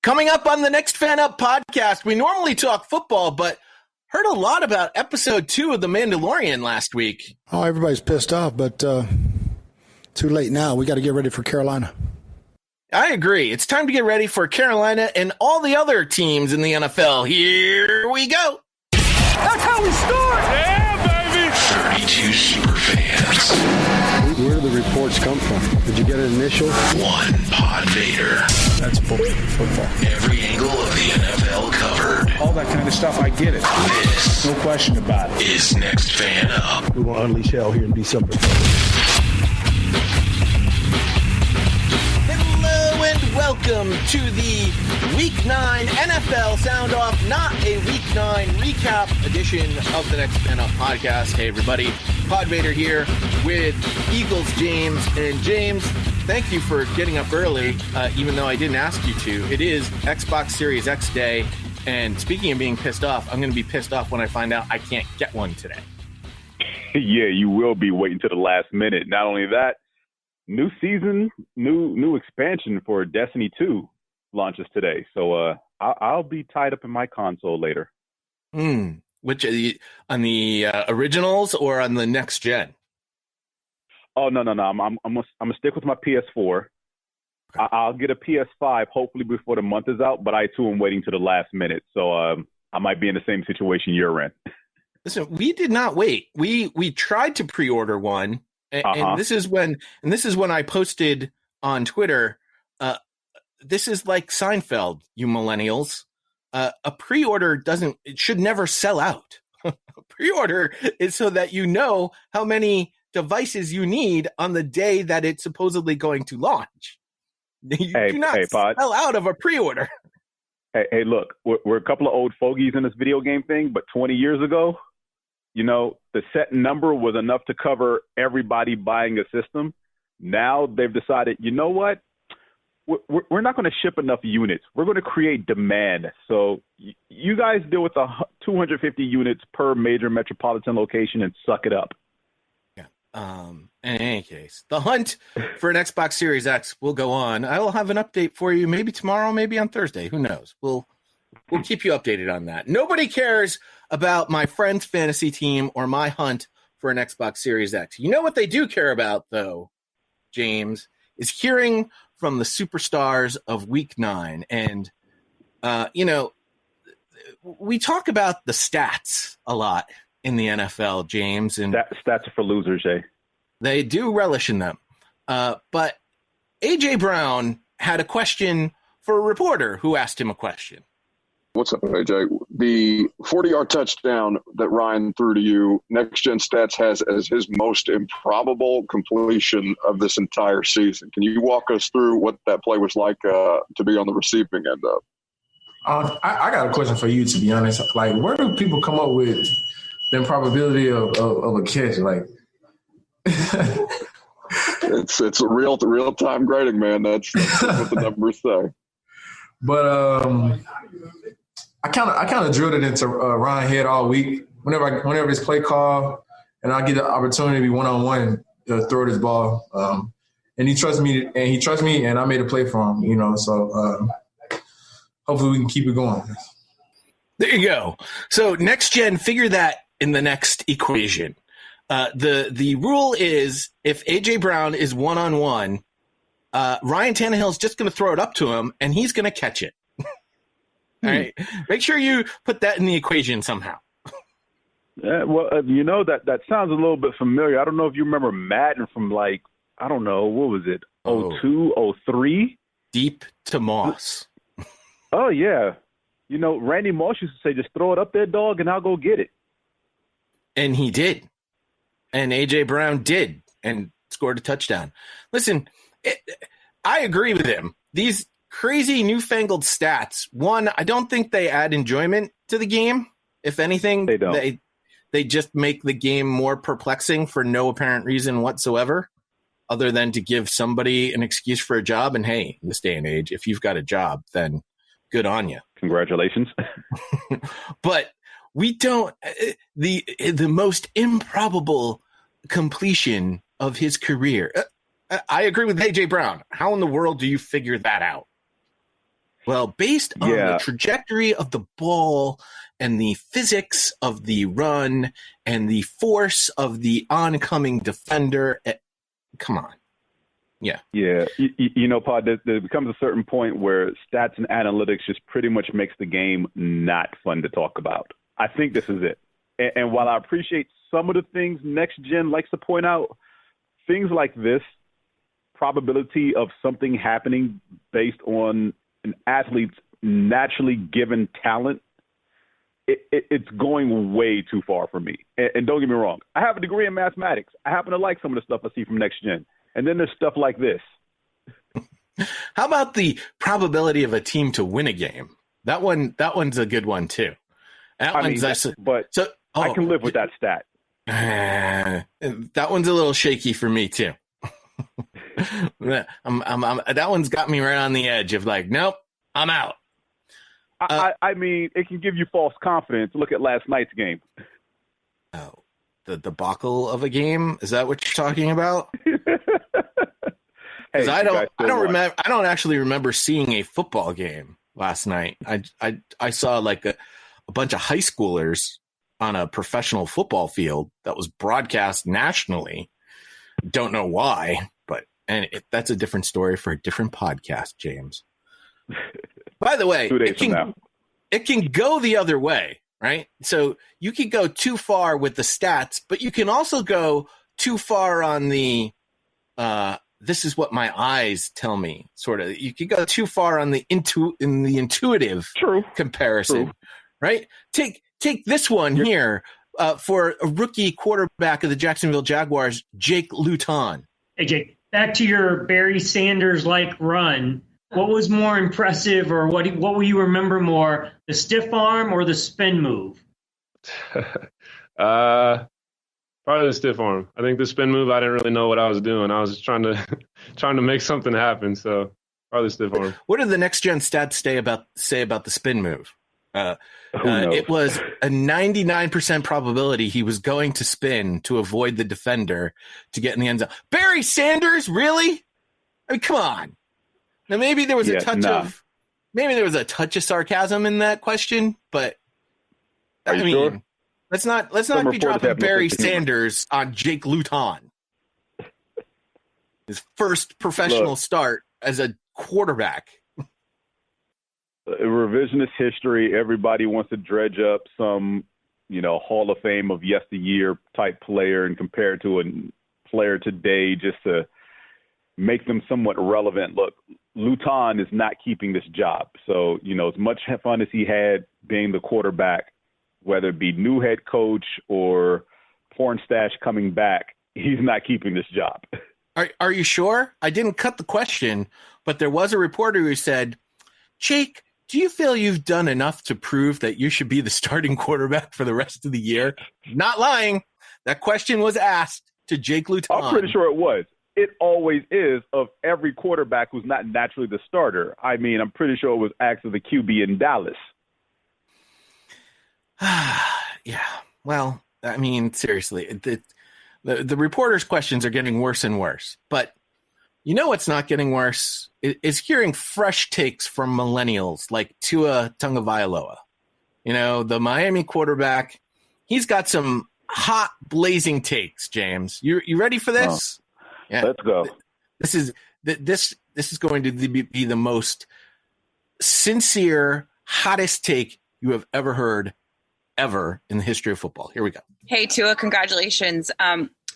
Coming up on the Next Fan Up podcast, we normally talk football, but heard a lot about episode 2 of The Mandalorian last week. Oh, everybody's pissed off, but too late now. We got to get ready for Carolina. I agree. It's time to get ready for Carolina and all the other teams in the NFL. Here we go. That's how we start. Yeah, baby. 32 super fans. Where do the reports come from? Did you get an initial? One PodVader. That's football. Every angle of the NFL covered. All that kind of stuff, I get it. This, no question about it, is Next Fan Up. We're going to unleash hell here in December. Hello and welcome to the Week 9 NFL Sound Off, not a Week 9 recap edition of the Next Fan Up podcast. Hey everybody, PodVader here with Eagles James. And James, thank you for getting up early, even though I didn't ask you to. It is Xbox Series X day, and speaking of being pissed off, I'm going to be pissed off when I find out I can't get one today. Yeah, you will be waiting to the last minute. Not only that, new season, new expansion for Destiny 2 launches today. So I'll be tied up in my console later. Which on the originals or on the next gen? Oh no! I'm gonna stick with my PS4. Okay. I'll get a PS5 hopefully before the month is out, but I too am waiting to the last minute. So I might be in the same situation you're in. Listen, we did not wait. We tried to pre-order one. And this is when I posted on Twitter, this is like Seinfeld, you millennials. A pre-order it should never sell out. A pre-order is so that you know how many devices you need on the day that it's supposedly going to launch. You do not sell out of a pre-order. Hey, look, we're a couple of old fogies in this video game thing, but 20 years ago, you know, the set number was enough to cover everybody buying a system. Now they've decided, you know what? We're not going to ship enough units. We're going to create demand. So you guys deal with the 250 units per major metropolitan location and suck it up. Yeah. In any case, the hunt for an Xbox Series X will go on. I will have an update for you maybe tomorrow, maybe on Thursday. Who knows? We'll keep you updated on that. Nobody cares about my friend's fantasy team or my hunt for an Xbox Series X. You know what they do care about, though, James, is hearing from the superstars of Week 9. And, we talk about the stats a lot in the NFL, James. And stats are for losers, Jay. They do relish in them. But A.J. Brown had a question for a reporter who asked him a question. What's up, AJ? The 40-yard touchdown that Ryan threw to you, Next Gen Stats has as his most improbable completion of this entire season. Can you walk us through what that play was like to be on the receiving end of? I got a question for you, to be honest. Like, where do people come up with the improbability of a catch? Like, it's a real-time grading, man. That's what the numbers say. But I kind of drilled it into Ryan's head all week. Whenever it's play call, and I get the opportunity to be one-on-one to throw this ball, and he trusts me, and I made a play for him. You know, so hopefully we can keep it going. There you go. So Next Gen, figure that in the next equation. The rule is if A.J. Brown is one-on-one, Ryan Tannehill's just going to throw it up to him, and he's going to catch it. All right. Make sure you put that in the equation somehow. That sounds a little bit familiar. I don't know if you remember Madden from what was it, 02, 03? Deep to Moss. Oh, yeah. You know, Randy Moss used to say, just throw it up there, dog, and I'll go get it. And he did. And A.J. Brown did and scored a touchdown. Listen, I agree with him. These crazy newfangled stats, one, I don't think they add enjoyment to the game. If anything, they don't. They just make the game more perplexing for no apparent reason whatsoever, other than to give somebody an excuse for a job. And hey, in this day and age, if you've got a job, then good on you. Congratulations. But we don't the most improbable completion of his career. I agree with A.J. Brown. How in the world do you figure that out? Well, based on the trajectory of the ball and the physics of the run and the force of the oncoming defender, come on. Yeah. Yeah. Pod, there becomes a certain point where stats and analytics just pretty much makes the game not fun to talk about. I think this is it. And while I appreciate some of the things Next Gen likes to point out, things like this, probability of something happening based on an athlete's naturally given talent, it's going way too far for me. And don't get me wrong, I have a degree in mathematics. I happen to like some of the stuff I see from Next Gen. And then there's stuff like this. How about the probability of a team to win a game? That one's a good one too. I can live with that stat. That one's a little shaky for me too. That one's got me right on the edge of like, nope, I'm out. I mean, it can give you false confidence. Look at last night's game. Oh, the debacle of a game? Is that what you're talking about? Hey, I don't actually remember seeing a football game last night. I saw like a bunch of high schoolers on a professional football field that was broadcast nationally. Don't know why, but that's a different story for a different podcast, James. By the way, it can go the other way, right? So you can go too far with the stats, but you can also go too far on the this is what my eyes tell me, sort of. You can go too far on the intuitive comparison, right? Take this one here for a rookie quarterback of the Jacksonville Jaguars, Jake Luton. Hey, Jake, back to your Barry Sanders-like run. What was more impressive, or what will you remember more, the stiff arm or the spin move? Probably the stiff arm. I think the spin move, I didn't really know what I was doing. I was just trying to make something happen. So probably the stiff arm. What did the Next Gen stats say about the spin move? It was a 99% probability he was going to spin to avoid the defender to get in the end zone. Barry Sanders, really? I mean, come on. Now maybe there was a touch of sarcasm in that question, but I mean, sure? let's not be dropping Barry Sanders on Jake Luton. His first professional start as a quarterback. Revisionist history. Everybody wants to dredge up some, Hall of Fame of yesteryear type player and compare it to a player today just to make them somewhat relevant. Look, Luton is not keeping this job. So, as much fun as he had being the quarterback, whether it be new head coach or porn stash coming back, he's not keeping this job. Are you sure? I didn't cut the question, but there was a reporter who said, Jake, do you feel you've done enough to prove that you should be the starting quarterback for the rest of the year? Not lying. That question was asked to Jake Luton. I'm pretty sure it was. It always is of every quarterback who's not naturally the starter. I mean, I'm pretty sure it was asked of the QB in Dallas. Yeah. Well, I mean, seriously, the reporters' questions are getting worse and worse. But you know what's not getting worse is hearing fresh takes from millennials like Tua Tagovailoa. The Miami quarterback, he's got some hot, blazing takes, James. You ready for this? Oh, yeah. Let's go. This is going to be the most sincere, hottest take you have ever heard ever in the history of football. Here we go. Hey, Tua, congratulations.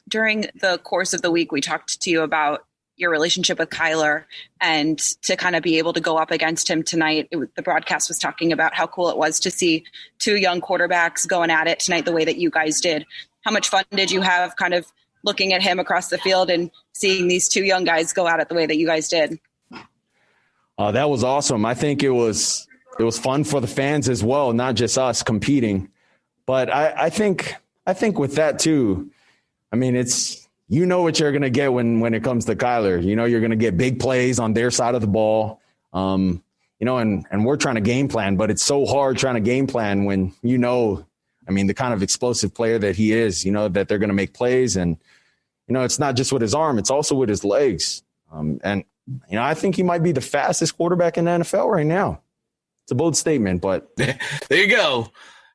During the course of the week, we talked to you about your relationship with Kyler, and to kind of be able to go up against him tonight. The broadcast was talking about how cool it was to see two young quarterbacks going at it tonight the way that you guys did. How much fun did you have kind of looking at him across the field and seeing these two young guys go at it the way that you guys did? That was awesome. I think it was fun for the fans as well, not just us competing. But I think with that too, I mean, it's, what you're going to get when it comes to Kyler. You're going to get big plays on their side of the ball. And we're trying to game plan, but it's so hard trying to game plan when the kind of explosive player that he is, that they're going to make plays. And, it's not just with his arm, it's also with his legs. And I think he might be the fastest quarterback in the NFL right now. It's a bold statement, but there you go.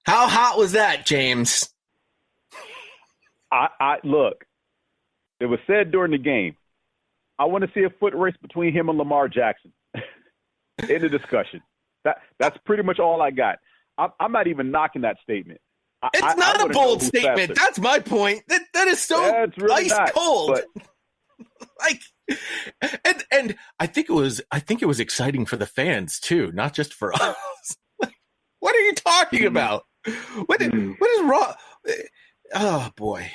How hot was that, James? I look. It was said during the game. I want to see a foot race between him and Lamar Jackson. In the discussion. That's pretty much all I got. I'm not even knocking that statement. It's not a bold statement. That's my point. That is so really ice cold. Like, and I think it was exciting for the fans too, not just for us. What are you talking about? What is wrong? Oh boy.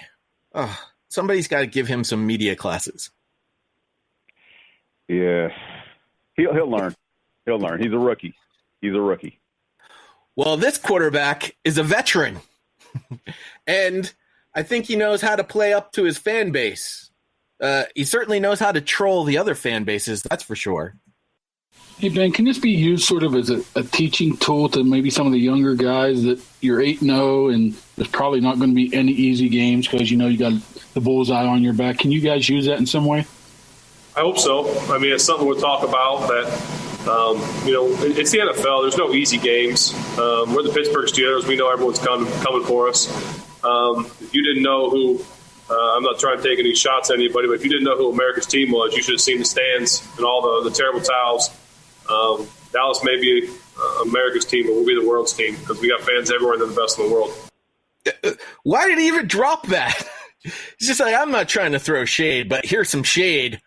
Oh, somebody's got to give him some media classes. Yeah, he'll learn. He'll learn. He's a rookie. Well, this quarterback is a veteran, and I think he knows how to play up to his fan base. He certainly knows how to troll the other fan bases, that's for sure. Hey, Ben, can this be used sort of as a teaching tool to maybe some of the younger guys that you're 8-0 and there's probably not going to be any easy games because you got the bullseye on your back? Can you guys use that in some way? I hope so. I mean, it's something we'll talk about that, it's the NFL. There's no easy games. We're the Pittsburgh Steelers. We know everyone's coming for us. If you didn't know who I'm not trying to take any shots at anybody, but if you didn't know who America's team was, you should have seen the stands and all the terrible towels. Dallas may be America's team, but we'll be the world's team because we got fans everywhere and they're the best in the world. Why did he even drop that? He's just like, I'm not trying to throw shade, but here's some shade.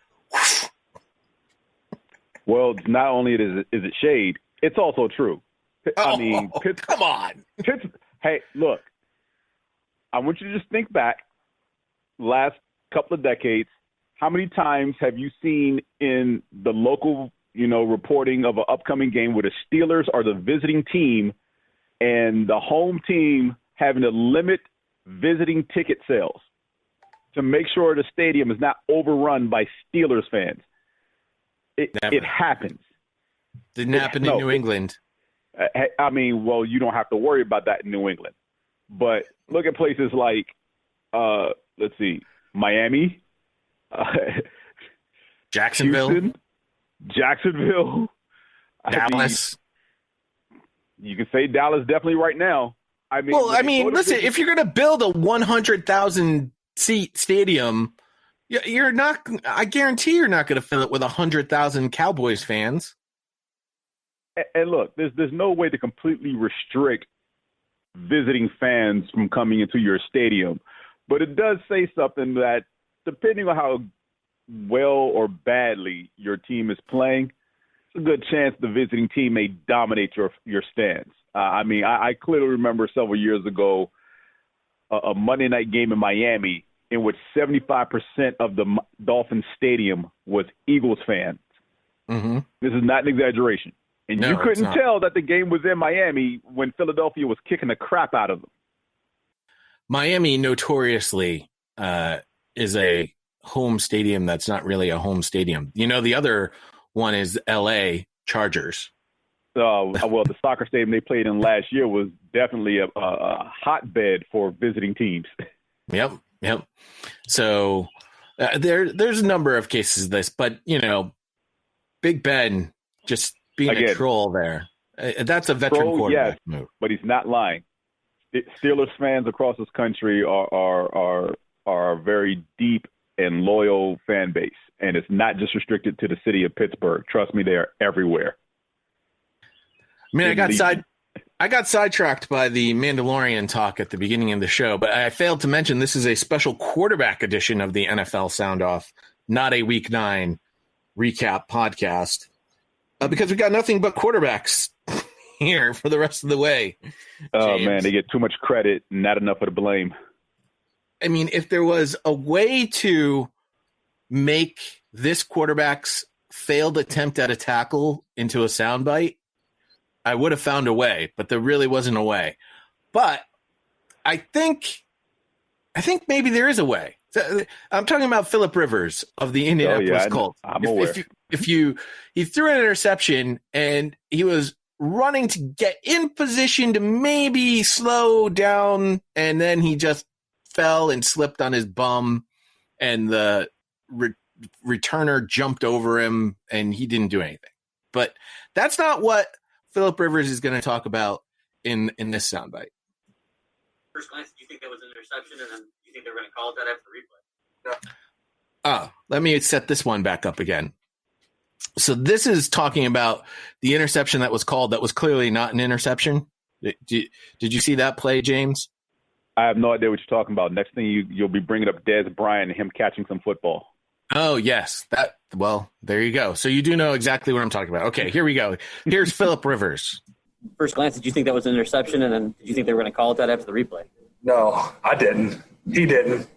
Well, not only is it shade, it's also true. Come on. Hey, look, I want you to just think back last couple of decades. How many times have you seen in the local, reporting of an upcoming game where the Steelers are the visiting team and the home team having to limit visiting ticket sales to make sure the stadium is not overrun by Steelers fans? It happens. Didn't happen in New England. You don't have to worry about that in New England. But look at places like, let's see, Miami, Jacksonville, Houston, Jacksonville, Dallas. You can say Dallas definitely right now. Listen, if you're going to build a 100,000 seat stadium, you're not. I guarantee you're not going to fill it with 100,000 Cowboys fans. And look, there's no way to completely restrict visiting fans from coming into your stadium, but it does say something that depending on how well or badly your team is playing, it's a good chance the visiting team may dominate your stands. I clearly remember several years ago a Monday night game in Miami in which 75% of the Dolphins stadium was Eagles fans. Mm-hmm. This is not an exaggeration. And you couldn't tell that the game was in Miami when Philadelphia was kicking the crap out of them. Miami notoriously is a home stadium that's not really a home stadium. The other one is L.A. Chargers. The soccer stadium they played in last year was definitely a hotbed for visiting teams. Yep. So there's a number of cases of this, but, Big Ben just being a troll there. That's a veteran quarterback move. But he's not lying. Steelers fans across this country are a very deep and loyal fan base, and it's not just restricted to the city of Pittsburgh. Trust me, they are everywhere. I got sidetracked by the Mandalorian talk at the beginning of the show, but I failed to mention this is a special quarterback edition of the NFL Sound Off, not a Week 9 recap podcast, because we got nothing but quarterbacks here for the rest of the way. Oh, man, they get too much credit, not enough of the blame. I mean, if there was a way to make this quarterback's failed attempt at a tackle into a soundbite, I would have found a way, but there really wasn't a way. But I think maybe there is a way. I'm talking about Phillip Rivers of the Indianapolis Colts. I'm aware. He threw an interception and he was running to get in position to maybe slow down, and then he just fell and slipped on his bum, and the returner jumped over him and he didn't do anything. But that's not what Phillip Rivers is going to talk about in this soundbite. First glance, do you think that was an interception, and then do you think they're going to call it that after replay? Oh, let me set this one back up again. So this is talking about the interception that was called that was clearly not an interception. Did you see that play, James? I have no idea what you're talking about. Next thing you'll be bringing up Dez Bryant and him catching some football. Oh, yes. Well, there you go. So you do know exactly what I'm talking about. Okay, here we go. Here's Phillip Rivers. First glance, did you think that was an interception, and then did you think they were going to call it that after the replay? No, I didn't. He didn't.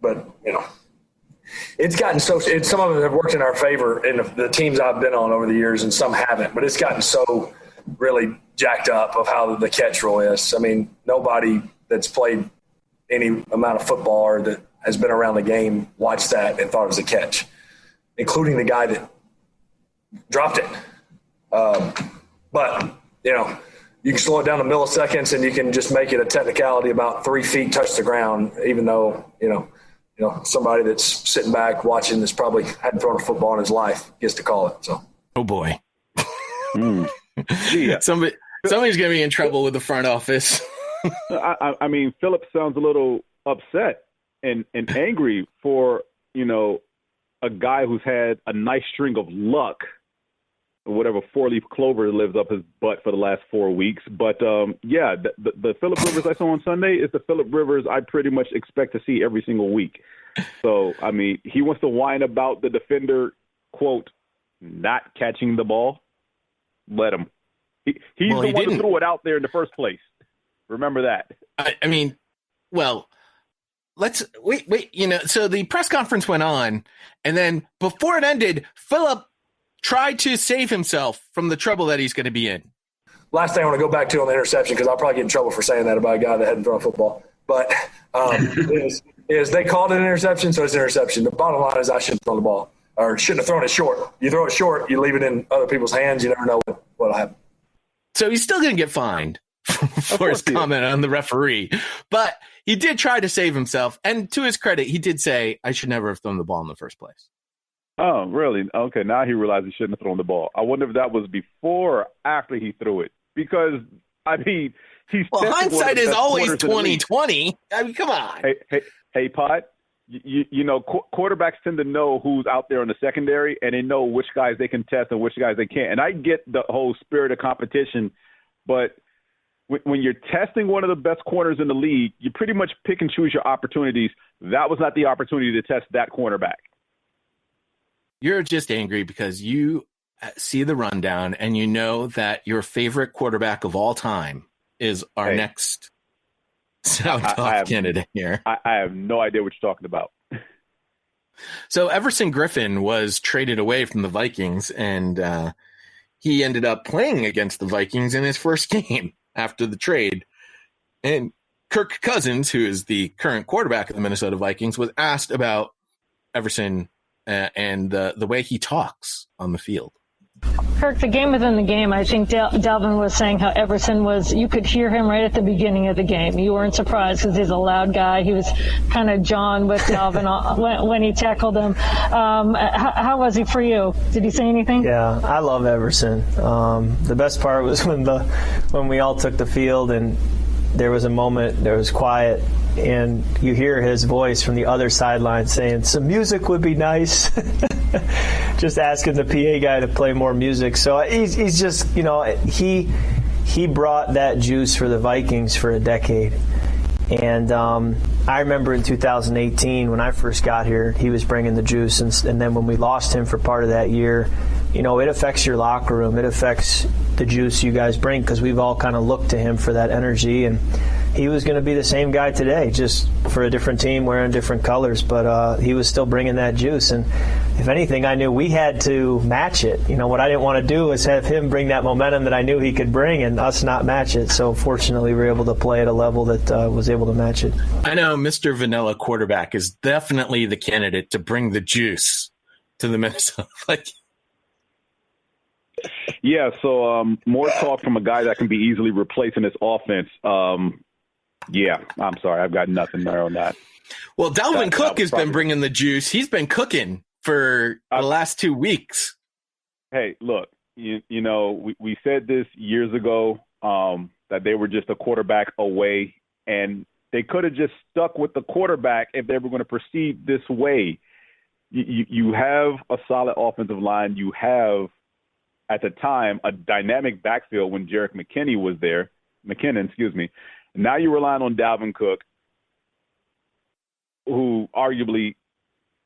But it's gotten some of it have worked in our favor in the teams I've been on over the years, and some haven't. But it's gotten so really jacked up of how the catch rule is. I mean, nobody that's played any amount of football or that has been around the game watched that and thought it was a catch, including the guy that dropped it. But you can slow it down to milliseconds, and you can just make it a technicality about 3 feet touch the ground, even though somebody that's sitting back watching this probably hadn't thrown a football in his life gets to call it. So, oh boy, somebody's going to be in trouble with the front office. I mean, Phillip sounds a little upset and angry for a guy who's had a nice string of luck. Whatever 4-leaf clover lives up his butt for the last 4 weeks. But, the Phillip Rivers I saw on Sunday is the Phillip Rivers I pretty much expect to see every single week. So, I mean, he wants to whine about the defender, quote, not catching the ball. Let him. He's the one who threw it out there in the first place. Remember that. I mean, well, let's wait. So the press conference went on, and then before it ended, Phillip tried to save himself from the trouble that he's going to be in. Last thing I want to go back to on the interception, because I'll probably get in trouble for saying that about a guy that hadn't thrown a football. But is they called it an interception, so it's an interception. The bottom line is I shouldn't have thrown the ball, or shouldn't have thrown it short. You throw it short, you leave it in other people's hands, you never know what'll happen. So he's still going to get fined for his comment on the referee. But he did try to save himself. And to his credit, he did say, I should never have thrown the ball in the first place. Oh, really? Okay, now he realized he shouldn't have thrown the ball. I wonder if that was before or after he threw it. Because, I mean, hindsight is always 20/20. I mean, come on. Hey, Pod, quarterbacks tend to know who's out there in the secondary, and they know which guys they can test and which guys they can't. And I get the whole spirit of competition, but when you're testing one of the best corners in the league, you pretty much pick and choose your opportunities. That was not the opportunity to test that cornerback. You're just angry because you see the rundown and you know that your favorite quarterback of all time is our next sound off candidate here. I have no idea what you're talking about. So Everson Griffin was traded away from the Vikings, and he ended up playing against the Vikings in his first game after the trade. And Kirk Cousins, who is the current quarterback of the Minnesota Vikings, was asked about Everson and the way he talks on the field. Kirk, the game within the game, I think Dalvin was saying how Everson was, you could hear him right at the beginning of the game. You weren't surprised because he's a loud guy. He was kind of John with Dalvin when he tackled him. How was he for you? Did he say anything? Yeah, I love Everson. The best part was when we all took the field and there was a moment, there was quiet, and you hear his voice from the other sideline saying, some music would be nice. Just asking the PA guy to play more music. So he's just, he brought that juice for the Vikings for a decade. And I remember in 2018 when I first got here, he was bringing the juice. And then when we lost him for part of that year, it affects your locker room. It affects the juice you guys bring because we've all kind of looked to him for that energy. And he was going to be the same guy today, just for a different team wearing different colors. But he was still bringing that juice. And if anything, I knew we had to match it. What I didn't want to do was have him bring that momentum that I knew he could bring and us not match it. So fortunately, we were able to play at a level that was able to match it. I know Mr. Vanilla quarterback is definitely the candidate to bring the juice to the Minnesota Vikings. Yeah, so more talk from a guy that can be easily replaced in this offense. Yeah, I'm sorry. I've got nothing there on that. Well, Dalvin Cook has been bringing the juice. He's been cooking for the last 2 weeks. Hey, look, you know, we said this years ago that they were just a quarterback away, and they could have just stuck with the quarterback if they were going to proceed this way. You have a solid offensive line. You have, at the time, a dynamic backfield when Jerick McKinnon, excuse me. Now you're relying on Dalvin Cook, who arguably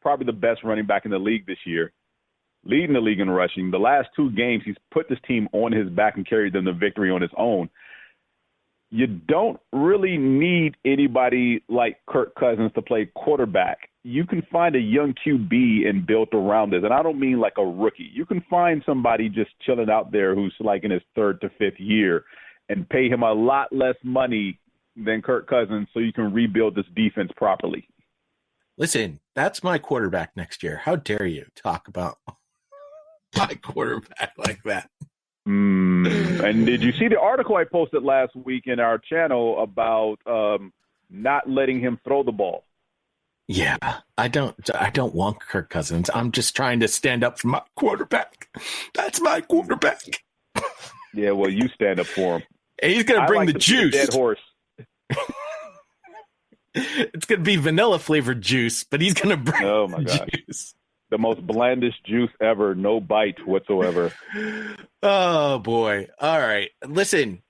probably the best running back in the league this year, leading the league in rushing. The last 2 games, he's put this team on his back and carried them to victory on his own. You don't really need anybody like Kirk Cousins to play quarterback. You can find a young QB and build around this. And I don't mean like a rookie. You can find somebody just chilling out there who's like in his 3rd to 5th year and pay him a lot less money than Kirk Cousins so you can rebuild this defense properly. Listen, that's my quarterback next year. How dare you talk about my quarterback like that? And did you see the article I posted last week in our channel about not letting him throw the ball? Yeah, I don't want Kirk Cousins. I'm just trying to stand up for my quarterback. That's my quarterback. Yeah, well, you stand up for him. And he's going to bring the juice. Dead horse. It's going to be vanilla flavored juice, but he's going to bring the juice. The most blandest juice ever. No bite whatsoever. Oh, boy. All right. Listen,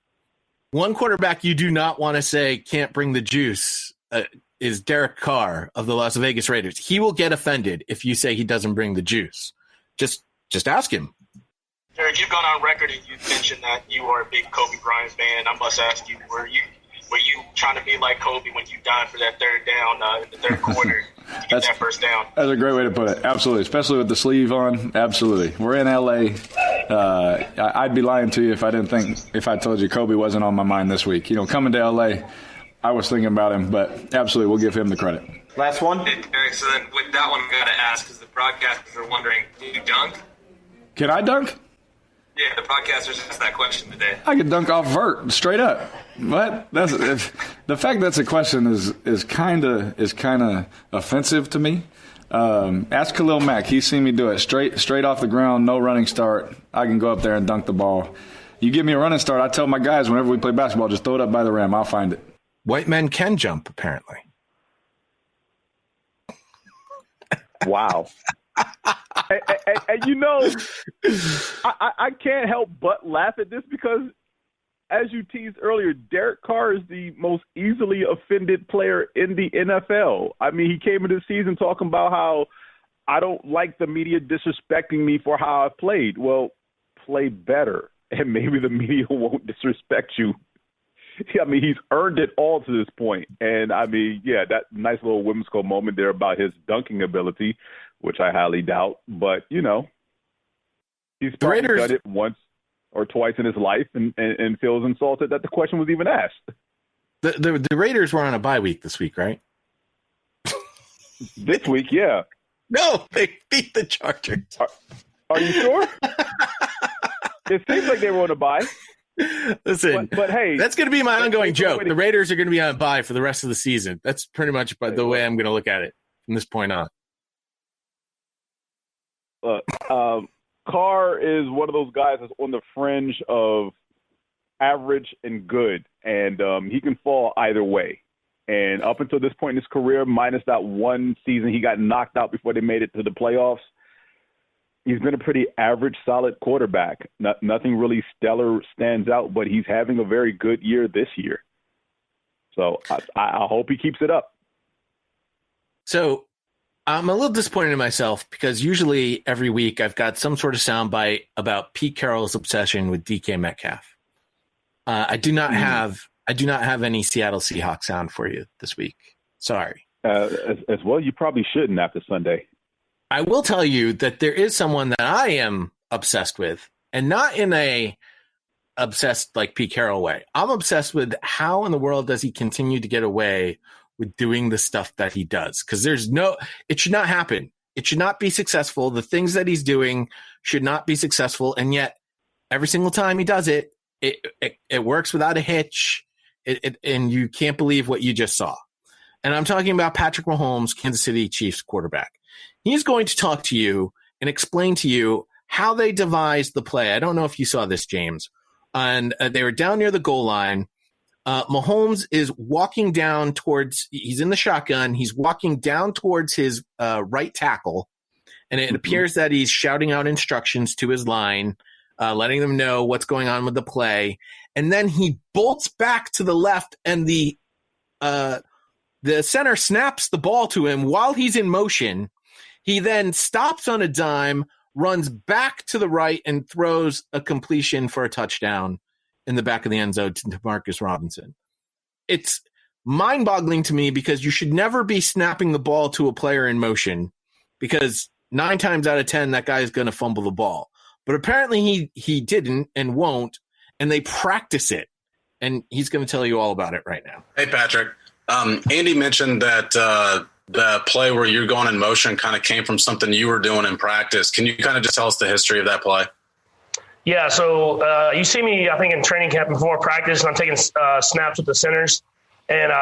one quarterback you do not want to say can't bring the juice is Derek Carr of the Las Vegas Raiders. He will get offended if you say he doesn't bring the juice. Just ask him. Derek, you've gone on record and you've mentioned that you are a big Kobe Bryant fan. I must ask you, were you trying to be like Kobe when you died for that 3rd down in the 3rd quarter to get that 1st down? That's a great way to put it. Absolutely, especially with the sleeve on. Absolutely. We're in LA. I'd be lying to you if I told you Kobe wasn't on my mind this week. You know, coming to LA, I was thinking about him, but absolutely, we'll give him the credit. Last one. Derek, so then with that one, I got to ask, because the broadcasters are wondering, do you dunk? Can I dunk? Yeah, the podcasters asked that question today. I could dunk off vert, straight up. What? The fact that's a question is kind of offensive to me. Ask Khalil Mack. He's seen me do it straight off the ground, no running start. I can go up there and dunk the ball. You give me a running start, I tell my guys whenever we play basketball, just throw it up by the rim. I'll find it. White men can jump, apparently. Wow. And you know, I can't help but laugh at this because, as you teased earlier, Derek Carr is the most easily offended player in the NFL. I mean, he came into the season talking about how I don't like the media disrespecting me for how I've played. Well, play better, and maybe the media won't disrespect you. I mean, he's earned it all to this point. And, I mean, yeah, that nice little whimsical moment there about his dunking ability, which I highly doubt. But, you know, he's probably done it once or twice in his life and feels insulted that the question was even asked. The Raiders were on a bye week this week, right? This week, yeah. No, they beat the Chargers. Are you sure? It seems like they were on a bye. Listen, but hey, that's going to be my ongoing joke. The Raiders are going to be on a bye for the rest of the season. That's pretty much the way I'm going to look at it from this point on. Carr is one of those guys that's on the fringe of average and good, and he can fall either way. And up until this point in his career, minus that one season he got knocked out before they made it to the playoffs, he's been a pretty average, solid quarterback. Nothing really stellar stands out, but he's having a very good year this year. So I hope he keeps it up. So I'm a little disappointed in myself because usually every week I've got some sort of soundbite about Pete Carroll's obsession with DK Metcalf. I do not have any Seattle Seahawks sound for you this week. Sorry. As well, you probably shouldn't after Sunday. I will tell you that there is someone that I am obsessed with, and not in a obsessed like Pete Carroll way. I'm obsessed with how in the world does he continue to get away with doing the stuff that he does? Because it should not happen. It should not be successful. The things that he's doing should not be successful. And yet every single time he does it, it works without a hitch. And you can't believe what you just saw. And I'm talking about Patrick Mahomes, Kansas City Chiefs quarterback. He's going to talk to you and explain to you how they devised the play. I don't know if you saw this, James. And they were down near the goal line. Mahomes is walking down towards – he's in the shotgun. He's walking down towards his right tackle, and it appears that he's shouting out instructions to his line, letting them know what's going on with the play. And then he bolts back to the left, and the center snaps the ball to him while he's in motion. He then stops on a dime, runs back to the right, and throws a completion for a touchdown in the back of the end zone to Demarcus Robinson. It's mind-boggling to me because you should never be snapping the ball to a player in motion, because 9 times out of 10, that guy is going to fumble the ball. But apparently he didn't and won't, and they practice it. And he's going to tell you all about it right now. Hey, Patrick. Andy mentioned that the play where you're going in motion kind of came from something you were doing in practice. Can you kind of just tell us the history of that play? Yeah, so you see me, I think, in training camp before practice, and I'm taking snaps with the centers. And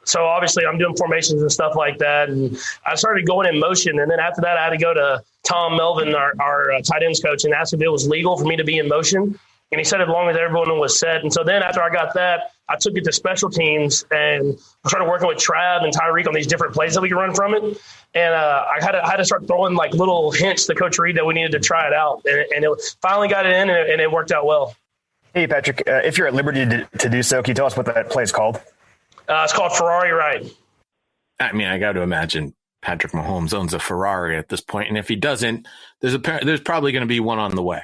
so obviously I'm doing formations and stuff like that. And I started going in motion. And then after that, I had to go to Tom Melvin, our tight ends coach, and ask if it was legal for me to be in motion. And he said as long as everyone was set. And so then after I got that, I took it to special teams and I started working with Trav and Tyreek on these different plays that we could run from it. And I had to start throwing like little hints to Coach Reed that we needed to try it out. And it finally got it in, and it worked out well. Hey, Patrick, if you're at liberty to do so, can you tell us what that play is called? It's called Ferrari Ride. I mean, I got to imagine Patrick Mahomes owns a Ferrari at this point. And if he doesn't, there's probably going to be one on the way.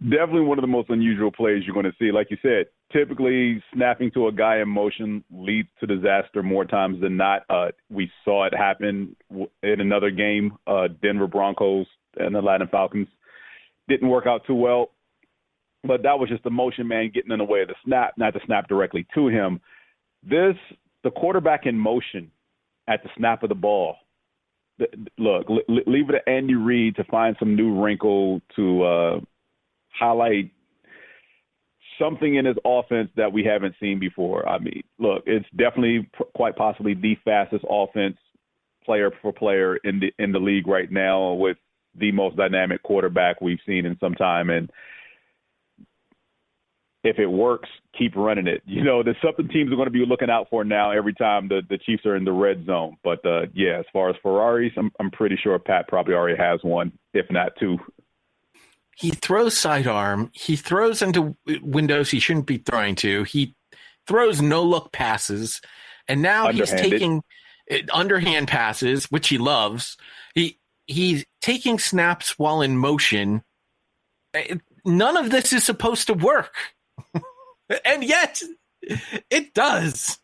Definitely one of the most unusual plays you're going to see. Like you said, typically snapping to a guy in motion leads to disaster more times than not. We saw it happen in another game, Denver Broncos and the Atlanta Falcons. Didn't work out too well, but that was just the motion man getting in the way of the snap, not to snap directly to him. The quarterback in motion at the snap of the ball. Look, leave it to Andy Reid to find some new wrinkle to highlight something in his offense that we haven't seen before. I mean, look, it's definitely quite possibly the fastest offense player for player in the league right now, with the most dynamic quarterback we've seen in some time. And if it works, keep running it. You know, there's something teams are going to be looking out for now every time the Chiefs are in the red zone. But, yeah, as far as Ferraris, I'm pretty sure Pat probably already has one, if not two. He throws sidearm. He throws into windows he shouldn't be throwing to. He throws no-look passes. And now he's taking underhand passes, which he loves. He's taking snaps while in motion. None of this is supposed to work. And yet it does.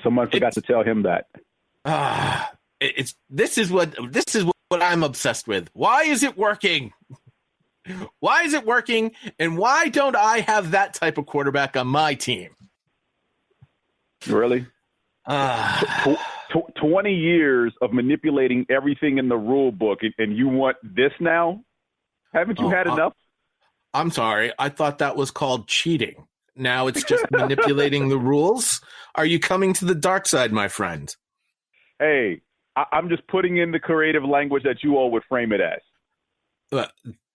Someone forgot to tell him that. This is what I'm obsessed with. Why is it working? Why is it working? And why don't I have that type of quarterback on my team? Really? 20 years of manipulating everything in the rule book, and you want this now? Haven't you had enough? I'm sorry. I thought that was called cheating. Now it's just manipulating the rules. Are you coming to the dark side, my friend? Hey, I'm just putting in the creative language that you all would frame it as.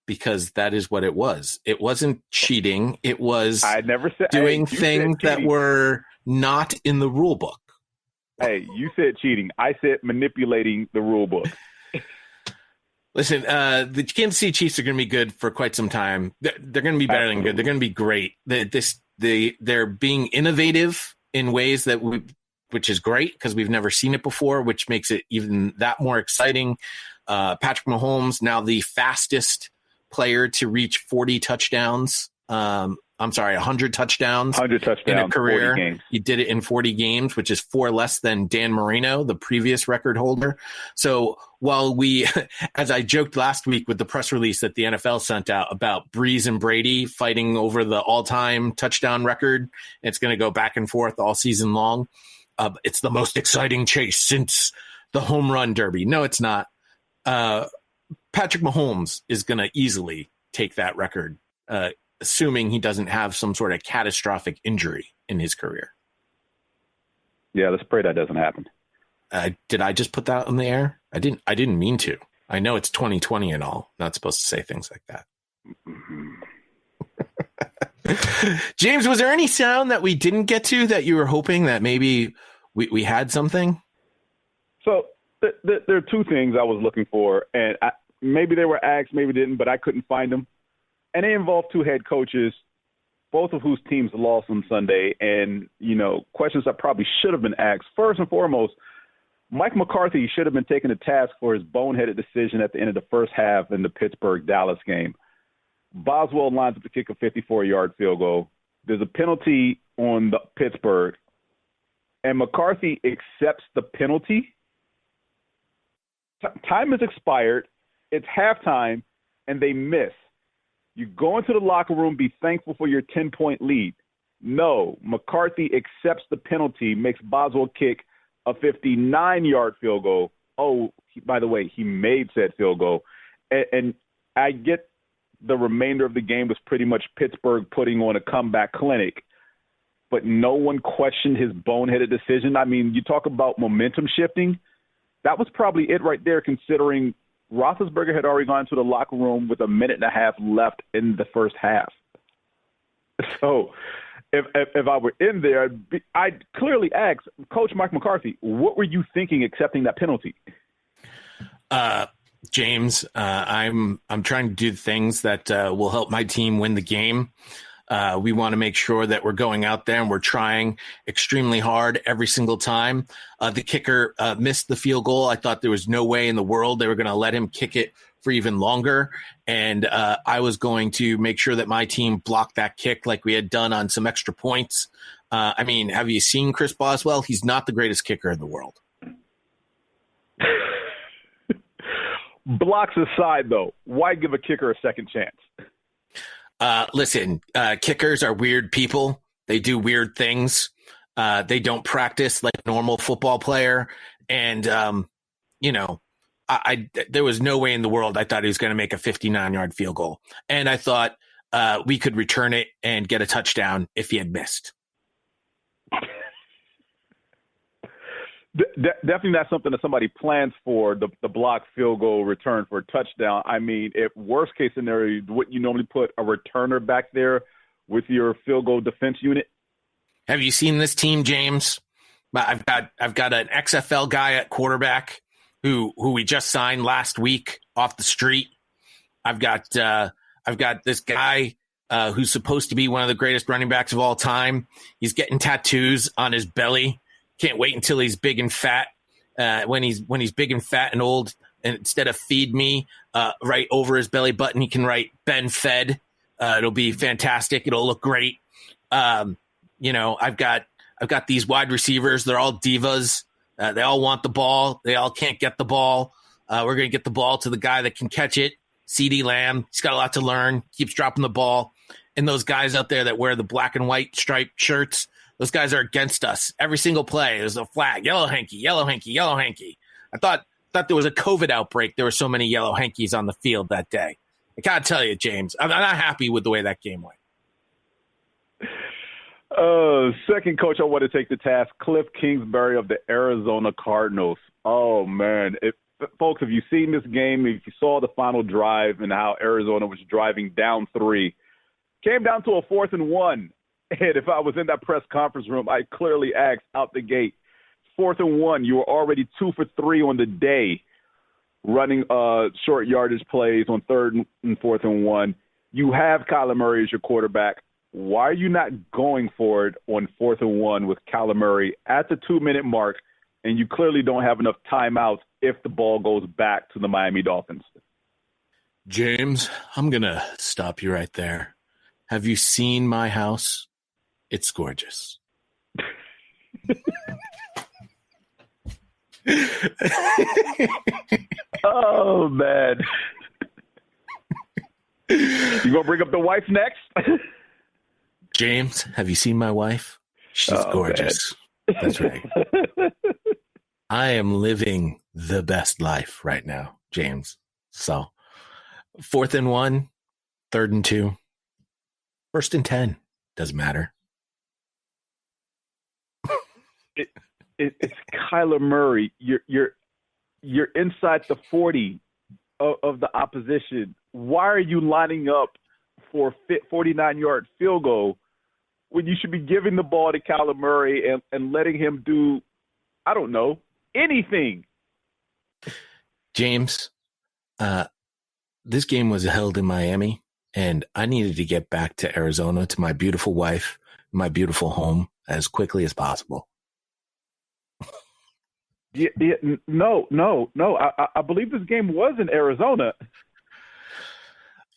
Because that is what it was. It wasn't cheating. It was I never said, doing things that were not in the rule book. Hey, you said cheating. I said manipulating the rule book. Listen, the Kansas City Chiefs are going to be good for quite some time. They're going to be better than good. They're going to be great. They're being innovative in ways which is great because we've never seen it before, which makes it even that more exciting. Patrick Mahomes, now the fastest player to reach 40 touchdowns. 100 touchdowns. 100 touchdowns in a career. 40 games. He did it in 40 games, which is 4 less than Dan Marino, the previous record holder. So while as I joked last week with the press release that the NFL sent out about Breeze and Brady fighting over the all-time touchdown record, it's going to go back and forth all season long. It's the most exciting chase since the home run derby. No, it's not. Patrick Mahomes is going to easily take that record, assuming he doesn't have some sort of catastrophic injury in his career. Yeah, let's pray that doesn't happen. Did I just put that in the air? I didn't mean to. I know it's 2020 and all. Not supposed to say things like that. James, was there any sound that we didn't get to that you were hoping that maybe we had something? So there are two things I was looking for, and maybe they were asked, maybe didn't, but I couldn't find them. And they involved two head coaches, both of whose teams lost on Sunday, and, questions that probably should have been asked. First and foremost, Mike McCarthy should have been taken to task for his boneheaded decision at the end of the first half in the Pittsburgh-Dallas game. Boswell lines up to kick a 54-yard field goal. There's a penalty on the Pittsburgh, and McCarthy accepts the penalty. Time has expired. It's halftime, and they miss. You go into the locker room, be thankful for your 10-point lead. No, McCarthy accepts the penalty, makes Boswell kick a 59-yard field goal. Oh, by the way, he made said field goal. And I get the remainder of the game was pretty much Pittsburgh putting on a comeback clinic, but no one questioned his boneheaded decision. I mean, you talk about momentum shifting. That was probably it right there, considering Roethlisberger had already gone to the locker room with a minute and a half left in the first half. So if I were in there, I'd clearly ask Coach Mike McCarthy, what were you thinking accepting that penalty? James, I'm trying to do things that will help my team win the game. We want to make sure that we're going out there and we're trying extremely hard every single time. The kicker missed the field goal. I thought there was no way in the world they were going to let him kick it for even longer. And I was going to make sure that my team blocked that kick like we had done on some extra points. Have you seen Chris Boswell? He's not the greatest kicker in the world. Blocks aside, though, why give a kicker a second chance? Listen, kickers are weird people. They do weird things. They don't practice like a normal football player. And, there was no way in the world I thought he was going to make a 59-yard field goal. And I thought we could return it and get a touchdown if he had missed. Definitely not something that somebody plans for, the block field goal return for a touchdown. I mean, if worst case scenario, wouldn't you normally put a returner back there with your field goal defense unit? Have you seen this team, James? I've got an XFL guy at quarterback who we just signed last week off the street. I've got this guy who's supposed to be one of the greatest running backs of all time. He's getting tattoos on his belly. Can't wait until he's big and fat. When he's big and fat and old, and instead of feed me, right over his belly button, he can write Ben Fed. It'll be fantastic. It'll look great. I've got these wide receivers. They're all divas. They all want the ball. They all can't get the ball. We're going to get the ball to the guy that can catch it. CeeDee Lamb. He's got a lot to learn. Keeps dropping the ball. And those guys out there that wear the black and white striped shirts, those guys are against us. Every single play, there's a flag. Yellow hanky, yellow hanky, yellow hanky. I thought there was a COVID outbreak. There were so many yellow hankies on the field that day. I got to tell you, James, I'm not happy with the way that game went. Second coach I want to take the task, Cliff Kingsbury of the Arizona Cardinals. Oh, man. Folks, have you seen this game? If you saw the final drive and how Arizona was driving down 3, came down to a 4th and 1. And if I was in that press conference room, I clearly asked out the gate, 4th and 1, you were already 2 for 3 on the day running short yardage plays on 3rd and 4th and 1. You have Kyler Murray as your quarterback. Why are you not going for it on 4th and 1 with Kyler Murray at the 2-minute mark, and you clearly don't have enough timeouts if the ball goes back to the Miami Dolphins? James, I'm going to stop you right there. Have you seen my house? It's gorgeous. Oh, man. You going to bring up the wife next? James, have you seen my wife? She's gorgeous. Man. That's right. I am living the best life right now, James. So 4th and 1, 3rd and 2, 1st and 10. Doesn't matter. it's Kyler Murray. You're inside the 40 of the opposition. Why are you lining up for a 49-yard field goal when you should be giving the ball to Kyler Murray and letting him do, I don't know, anything? James, this game was held in Miami, and I needed to get back to Arizona to my beautiful wife, my beautiful home as quickly as possible. No. I believe this game was in Arizona.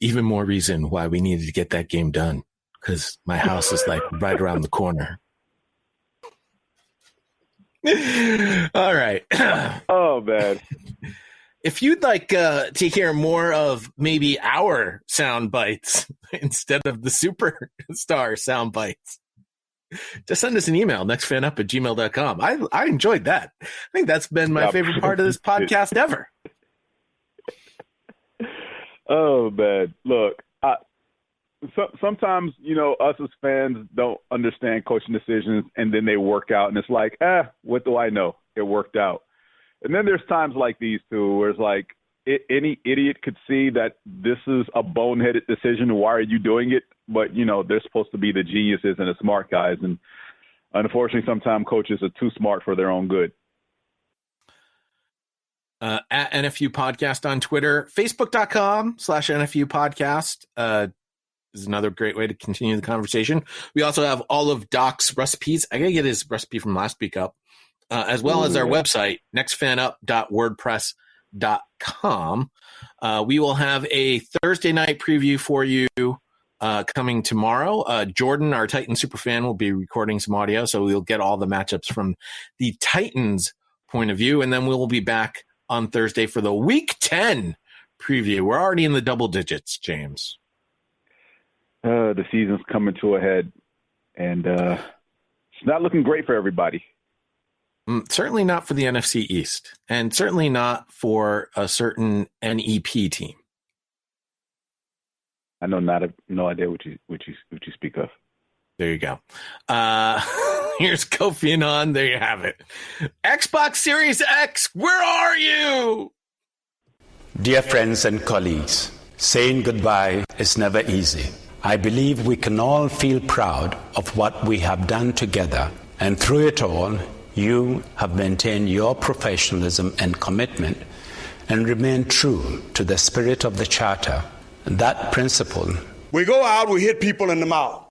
Even more reason why we needed to get that game done, because my house is like right around the corner. All right. Oh, man. If you'd like to hear more of maybe our sound bites instead of the superstar sound bites, just send us an email, nextfanup@gmail.com. I enjoyed that. I think that's been my favorite part of this podcast ever. Oh, man. Look, sometimes, us as fans don't understand coaching decisions, and then they work out, and it's like, what do I know? It worked out. And then there's times like these, too, where it's like any idiot could see that this is a boneheaded decision. Why are you doing it? But, they're supposed to be the geniuses and the smart guys. And unfortunately, sometimes coaches are too smart for their own good. At NFU Podcast on Twitter, Facebook.com/NFU Podcast is another great way to continue the conversation. We also have all of Doc's recipes. I got to get his recipe from last week up, as well as our website, nextfanup.wordpress.com. We will have a Thursday night preview for you coming tomorrow. Jordan, our Titans superfan, will be recording some audio, so we'll get all the matchups from the Titans' point of view, and then we'll be back on Thursday for the Week 10 preview. We're already in the double digits, James. The season's coming to a head, and it's not looking great for everybody. Certainly not for the NFC East, and certainly not for a certain NEP team. I know no idea what you speak of. There you go. Here's Kofi Annan. There you have it. Xbox Series X, where are you? Dear friends and colleagues, saying goodbye is never easy. I believe we can all feel proud of what we have done together, and through it all, you have maintained your professionalism and commitment and remained true to the spirit of the Charter. That principle. We go out, we hit people in the mouth.